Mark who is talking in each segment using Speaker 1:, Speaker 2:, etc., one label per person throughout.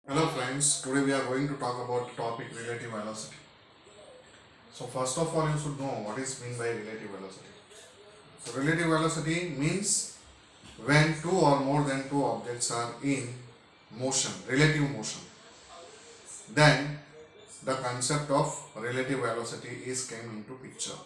Speaker 1: Hello friends, today we are going to talk about the topic relative velocity. So first of all you should know what is meant by relative velocity. So relative velocity means when two or more than two objects are in motion, relative motion, then the concept of relative velocity is came into picture.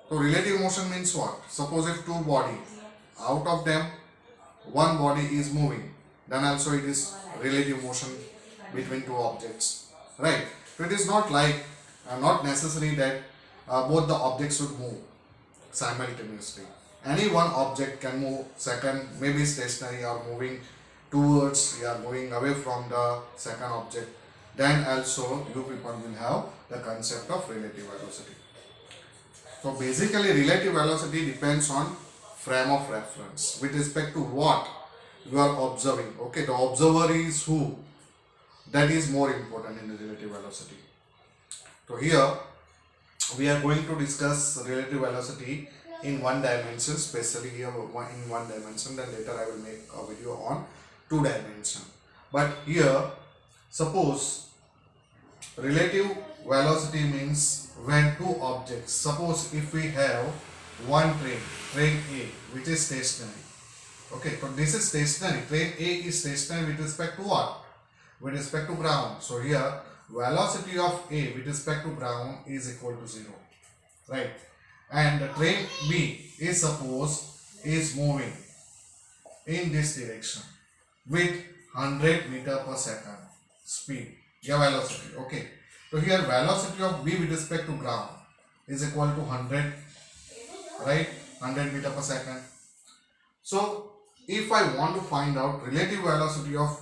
Speaker 1: So relative motion means what? Suppose if two body, out of them one body is moving, then also it is relative motion between two objects, right? So it is not like not necessary that both the objects should move simultaneously. Any one object can move second, maybe stationary or moving towards, yeah, going away from the second object. Then also you people will have the concept of relative velocity. So basically relative velocity depends on frame of reference with respect to what you are observing. Okay, the observer is who, that is more important in the relative velocity. So here we are going to discuss relative velocity in one dimension, especially here in one dimension, then later I will make a video on two dimension. But here suppose relative velocity means when two objects, suppose if we have one train A which is stationary. Okay, so this is stationary, train A is stationary with respect to what? With respect to ground. So here velocity of A with respect to ground is equal to 0, right? And the train B is suppose is moving in this direction with 100 meter per second speed, yeah, velocity. Okay, so here velocity of B with respect to ground is equal to 100, right? 100 meter per second. So if I want to find out relative velocity of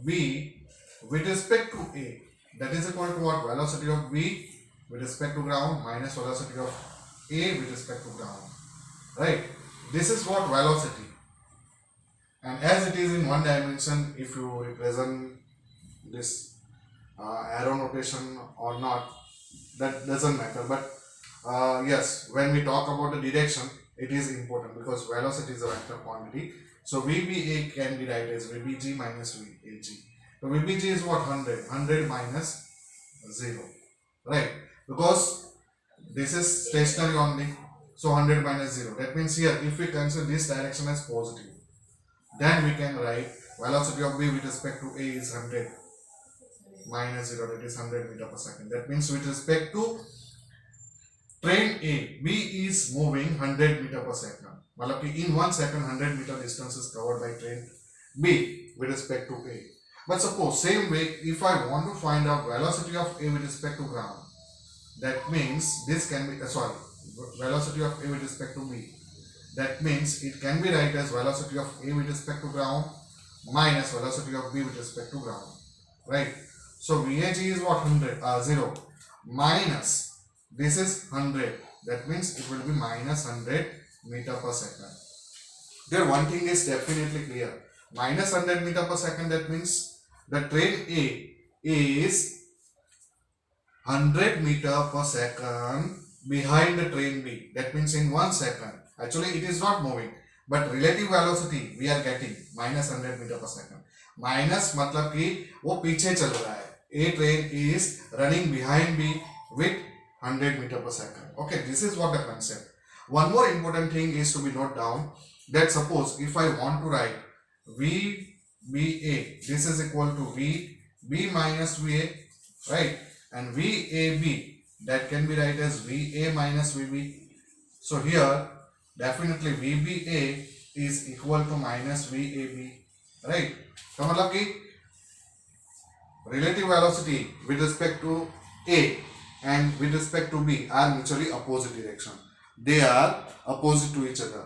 Speaker 1: B with respect to A, that is equal to what? Velocity of B with respect to ground minus velocity of A with respect to ground, right? This is what velocity. And as it is in one dimension, if you represent this arrow notation or not, that doesn't matter. But yes, when we talk about the direction, it is important because velocity is a vector quantity. So VBA can be written as VBG minus VAG. So VBG is what? 100 minus 0, right? Because this is stationary only, so 100 minus 0. That means here if we consider this direction as positive, then we can write velocity of B with respect to A is 100 minus 0, that is 100 meter per second. That means with respect to train A, B is moving 100 meter per second. In 1 second 100 meter distance is covered by train B with respect to A. But suppose same way, if I want to find out velocity of A with respect to ground, that means this can be velocity of A with respect to B. That means it can be written as velocity of A with respect to ground minus velocity of B with respect to ground, right? So VAG is what? 0 minus this is 100, that means it will be minus 100 meter per second. There one thing is definitely clear, minus 100 meter per second, that means the train A is 100 meter per second behind the train B. That means in 1 second, actually it is not moving, but relative velocity we are getting minus 100 meter per second. Minus मतलब कि वो पीछे चल रहा है, A train is running behind B with 100 meter per second. Okay, this is what the concept. One more important thing is to be note down that suppose if I want to write VBA, this is equal to VB minus VA, right? And VAB, that can be written as VA minus VB. So here definitely VBA is equal to minus VAB, right? So मतलब कि relative velocity with respect to A and with respect to B are mutually opposite direction. They are opposite to each other,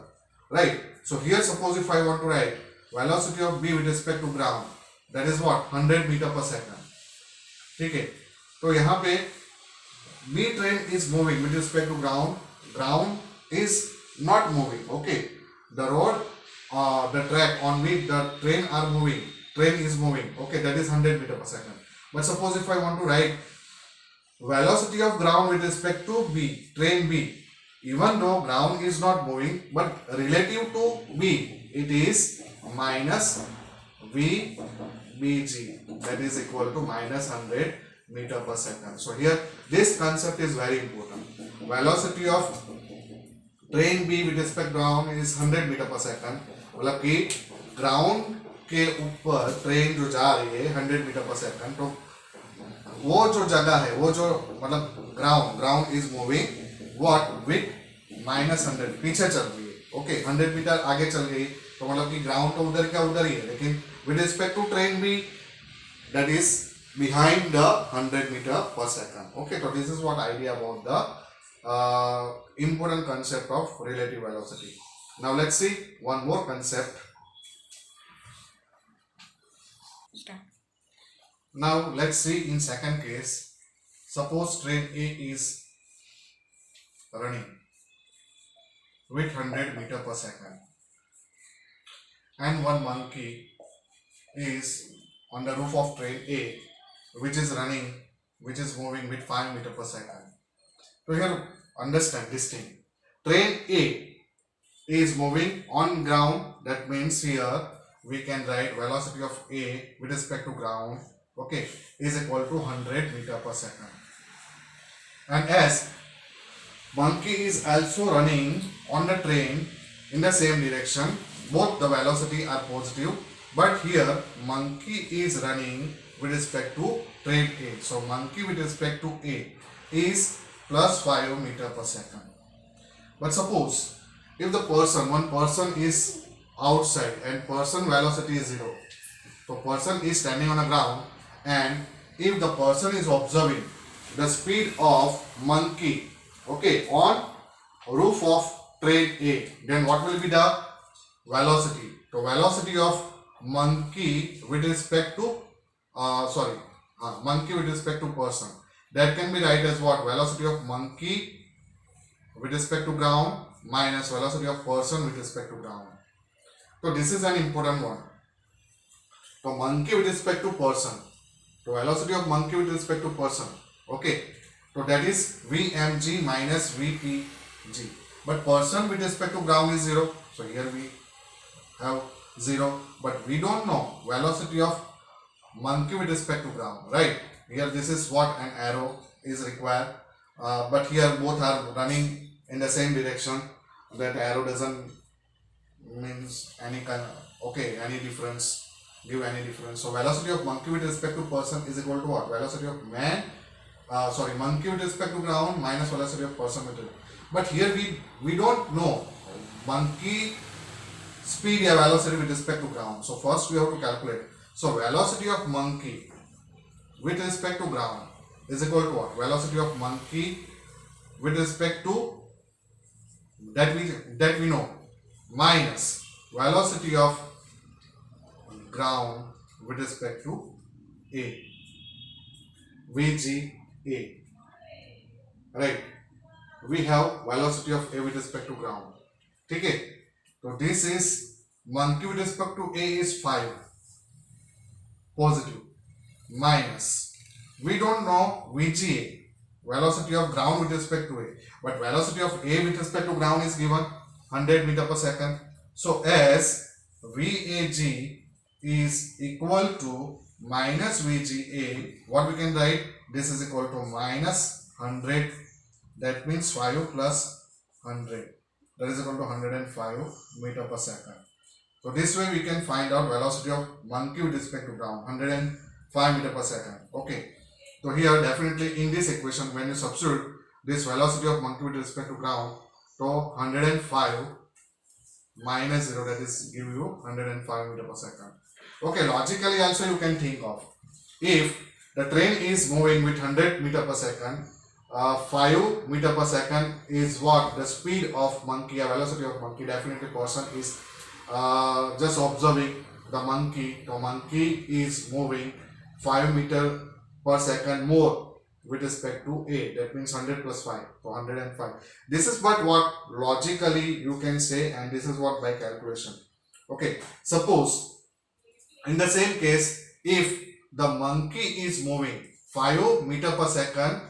Speaker 1: right? So here suppose if I want to write velocity of B with respect to ground, that is what? 100 meter per second. ठीक है, तो यहाँ पे B train is moving with respect to ground is not moving. Okay, the road, the track on which the train is moving. Okay, that is 100 meter per second. But suppose if I want to write velocity of ground with respect to B, train B, even though ground is not moving, but relative to B, it is minus VB Vg, that is equal to minus 100 meter per second. So here this concept is very important. Velocity of train B with respect ground is 100 metre पर second, मतलब कि ground के ऊपर train जो जा रही है 100 metre पर सेकंड, तो वो जो जगह है, वो जो मतलब ground is moving what with minus 100, पीछे चल रही है. ओके 100 मीटर आगे चल गई, तो मतलब कि ग्राउंड तो उधर क्या उधर ही है, लेकिन विद रिस्पेक्ट टू ट्रेन भी that is behind the 100 meter per second. Okay, so this is what idea about the important concept of relative velocity. Now let's see one more concept. Now let's see in second case. Suppose train A is running with 100 meter per second and one monkey is on the roof of train A which is moving with 5 meter per second. So here understand this thing. Train A is moving on ground, that means here we can write velocity of A with respect to ground, okay, is equal to 100 meter per second. And as monkey is also running on the train in the same direction, both the velocity are positive, but here monkey is running with respect to train A. So monkey with respect to A is plus 5 meter per second. But suppose if the one person is outside and person velocity is 0. So person is standing on the ground, and if the person is observing the speed of monkey, okay, on roof of train A, then what will be the velocity? So velocity of monkey with respect to monkey with respect to person, that can be write as what? Velocity of monkey with respect to ground minus velocity of person with respect to ground. So this is an important one. So monkey with respect to person, so velocity of monkey with respect to person, okay, so that is Vmg minus Vpg, but person with respect to ground is 0, so here we have 0, but we don't know velocity of monkey with respect to ground, right? Here this is what an arrow is required, but here both are running in the same direction. That arrow doesn't means any kind of, okay, any difference, give any difference. So velocity of monkey with respect to person is equal to what? Velocity of monkey with respect to ground minus velocity of person with it. But here we don't know monkey speed or velocity with respect to ground. So first we have to calculate. So velocity of monkey with respect to ground is equal to what? Velocity of monkey with respect to that we know minus velocity of ground with respect to A, VGA, right? We have velocity of A with respect to ground. Okay, so this is monkey with respect to A is 5 positive minus, we don't know VGA, velocity of ground with respect to A, but velocity of A with respect to ground is given 100 meter per second. So as VAG is equal to minus VGA, what we can write? This is equal to minus 100, that means 5 plus 100, that is equal to 105 meter per second. So this way we can find out velocity of monkey with respect to ground, 105 meter per second. Okay. So here definitely in this equation, when you substitute this velocity of monkey with respect to ground, so 105 minus 0, that is give you 105 meter per second. Okay, logically also you can think of, if the train is moving with 100 meter per second, 5 meter per second is what? The speed of monkey, a velocity of monkey, definitely person is just observing the monkey. The monkey is moving 5 meter per second more with respect to A, that means 100 plus 5, so 105. This is but what logically you can say, and this is what by calculation. Okay, suppose in the same case, if the monkey is moving 5 meter per second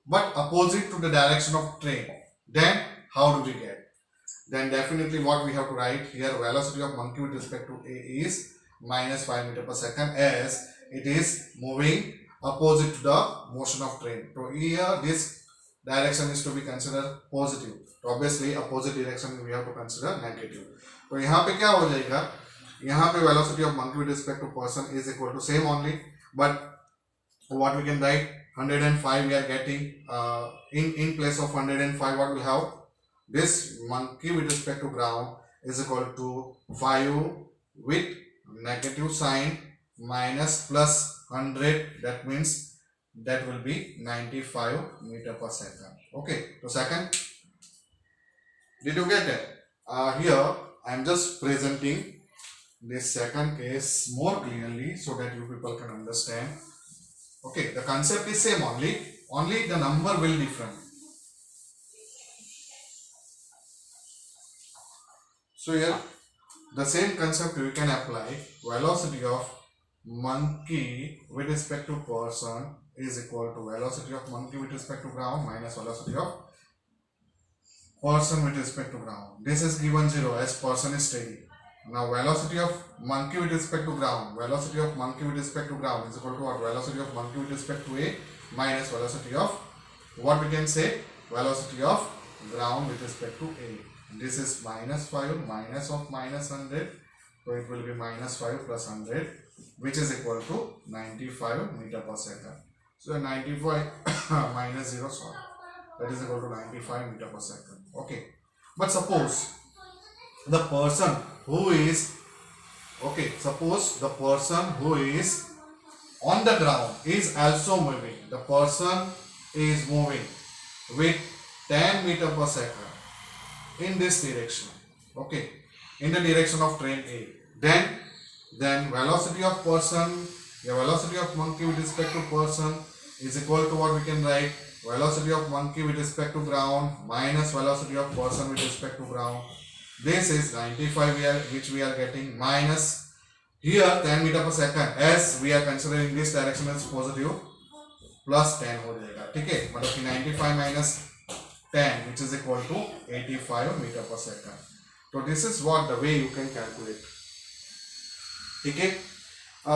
Speaker 1: but opposite to the direction of train, then how do we get? Then definitely what we have to write here, velocity of monkey with respect to A is minus 5 meter per second as it is moving opposite to the motion of train. So here this direction is to be considered positive. So obviously opposite direction we have to consider negative. तो यहाँ पे क्या हो जाएगा, यहाँ पे velocity of monkey with respect to person is equal to same only, but what we can write 105 we are getting in place of 105 what we have, this monkey with respect to ground is equal to 5 with negative sign minus plus 100, that means that will be 95 meter per second. Okay, so second, did you get that? Here I am just presenting this second case more clearly so that you people can understand. Okay, the concept is same only the number will different. So here the same concept we can apply. Velocity of monkey with respect to person is equal to velocity of monkey with respect to ground minus velocity of person with respect to ground. This is given 0 as person is steady. Now velocity of monkey with respect to ground, velocity of monkey with respect to ground is equal to what? Velocity of monkey with respect to A minus velocity of what we can say, velocity of ground with respect to A. This is minus 5 minus of minus 100, so it will be minus 5 plus 100, which is equal to 95 meter per second. So 95 minus 0, sorry, that is equal to 95 meter per second. Okay, but suppose the person who is, okay, suppose the person who is on the ground is also moving. The person is moving with 10 meter per second in this direction, okay, in the direction of train A. Then velocity of person, the velocity of monkey with respect to person is equal to what we can write, velocity of monkey with respect to ground minus velocity of person with respect to ground. This is 95 which we are getting minus here 10 meter per second as we are considering this direction as positive, plus 10 हो जाएगा, ठीक है, मतलब कि 95 minus 10 which is equal to 85 meter per second. So this is what the way you can calculate, ठीक है.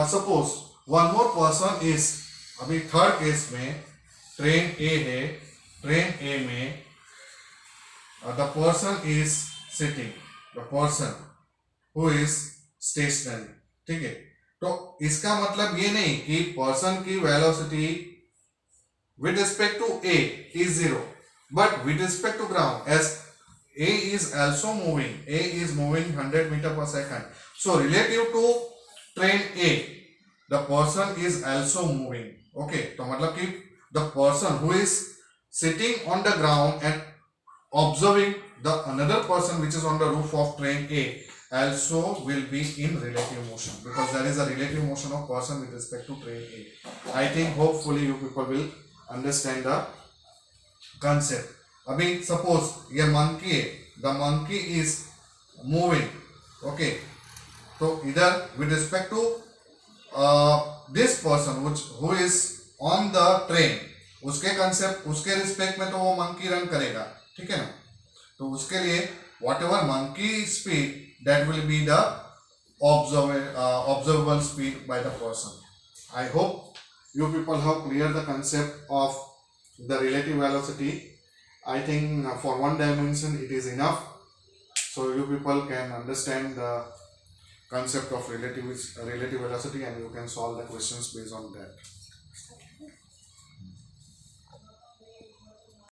Speaker 1: Suppose one more person is, अभी third case में ट्रेन ए है, ट्रेन ए में the person is sitting, the person who is stationary, ठीक है. तो इसका मतलब ये नहीं कि पर्सन की velocity with respect to A is 0, but with respect to ground, as A is also moving, A is moving 100 meter per second. So relative to train A, the person is also moving. Okay, तो मतलब कि the person who is sitting on the ground and observing the another person which is on the roof of train A also will be in relative motion, because there is a relative motion of person with respect to train A. I think hopefully you people will understand the concept. अभी suppose ये monkey है, the monkey is moving, okay, तो इधर with respect to this person who is on the train, उसके concept, उसके respect में तो वो monkey run करेगा, ठीक है ना. तो उसके लिए whatever monkey speed, that will be the observable speed by the person. I hope you people have cleared the concept of the relative velocity. I think for one dimension it is enough, so you people can understand the concept of relative velocity and you can solve the questions based on that.